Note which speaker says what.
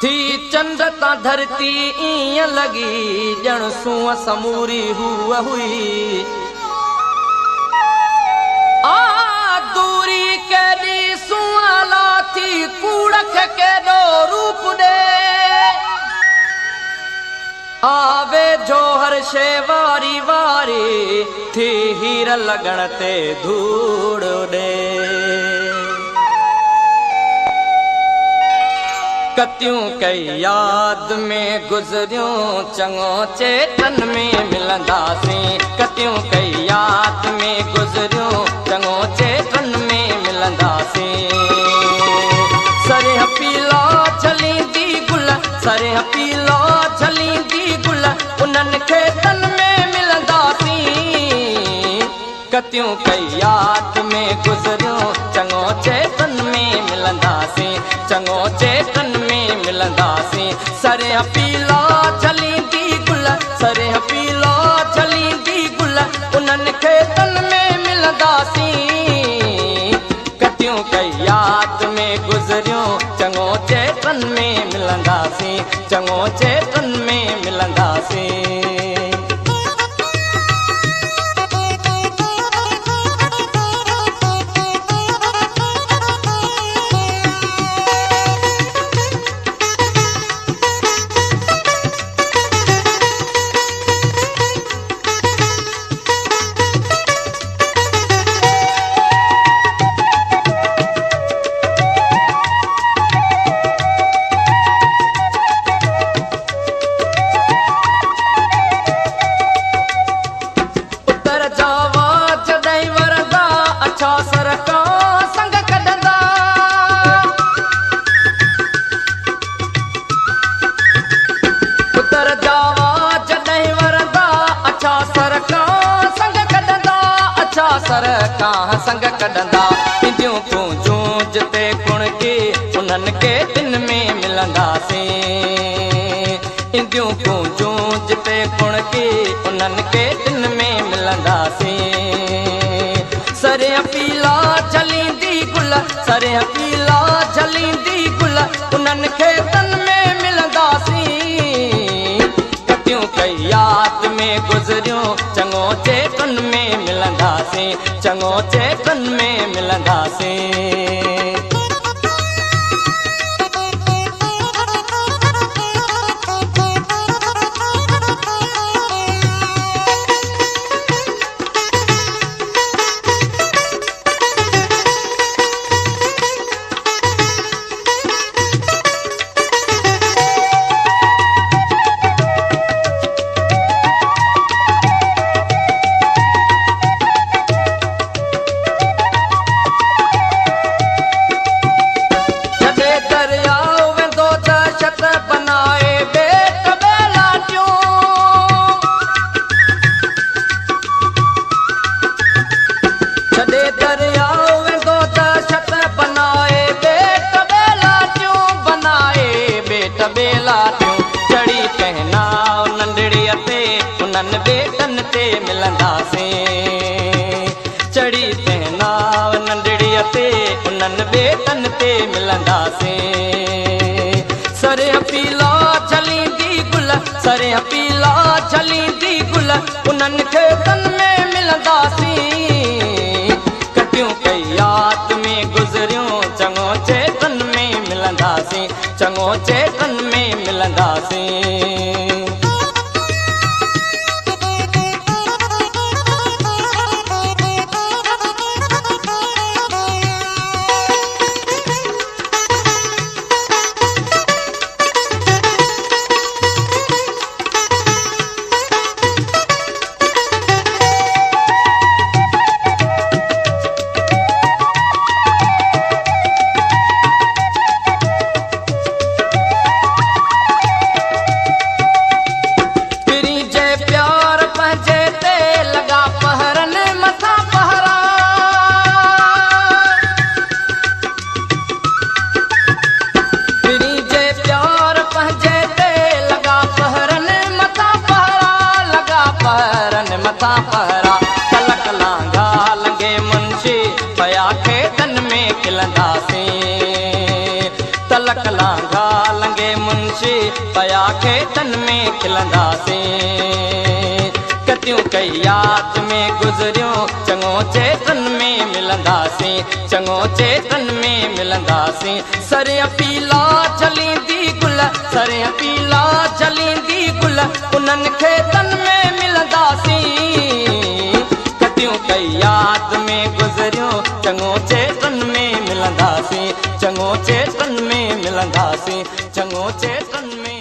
Speaker 1: थी चंद ता धरती ईअं लगी ॼण सूंह समूरी हुआ हुई। आ दूरी केॾी सूंह लाथी कूड़ख केॾो रूप ॾे। आवे जो हर शे वारी वारी थी हीर लॻण ते धूड़ ॾे। कतियूं कई याद में गुज़रियूं चङो चेतन में मिलंदासीं। कतियूं कई याद में गुज़रियूं चङो चेतन में मिलंदासीं। सरिह पीला झलींदी गुल सरिह पीला झलींदी गुल उन्हनि खेतन में मिलंदासीं। कतियूं कई याद में गुज़रियूं चङो चेतन में मिलंदासीं। चङो चेतन में मिलंदासीं। सरिह पीला झलींदी गुल सरिह पीला झलींदी गुल उन्हनि खेतन में मिलंदासीं। कतियूं कई याद में गुज़रियूं चङो चेतन में मिलंदासीं। चङो चेतन में मिलंदासीं। सरकां संग कढंदा इंदियूं तूं जूंज ते कुण के उन्हनि के दिन में मिलंदासीं। इंदियूं तूं जूंज ते कुण के उन्हनि के दिन में मिलंदासीं। सरिह पीला झलींदी गुल सरिह पीला झलींदी गुल उन्हनि खेतन में मिलंदासीं। कतियूं कई याद में गुज़रियूं चङो चेतन में मिलंदासीं। चङो चेतन में मिलंदासीं। चढ़ी पहनाव नंढड़ीअ ते उन्हनि बेटनि ते मिलंदासीं। चढ़ी पहनाव नंढड़ीअ ते उन्हनि बेटनि ते मिलंदासीं। सरिह पीला झलींदी गुल सरिह पीला झलींदी गुल उन्हनि खेतन में मिलंदासीं। कटियूं कई याद में गुज़रियूं चङो चेतन में मिलंदासीं। चङो चेतन में मिलंदासीं। पहरा कलक लांगा लंगे मुंशी पया खेतन में खिलंदासीं। तलक लांगा लंगे मुंशी पया खेतन में खिलंदासीं कतियूं कई याद में गुज़रियूं चङो चेतन में मिलंदासीं चङो चेतन में मिलंदासीं सरिया पीला जलींदी गुल सरिया पीला जलींदी गुल उन्हनि खेतन में मिलंदासीं कतियूं कई याद में गुज़रियूं चङो चेतन में मिलंदासीं चङो चेतन में मिलंदासीं चङो चेतन में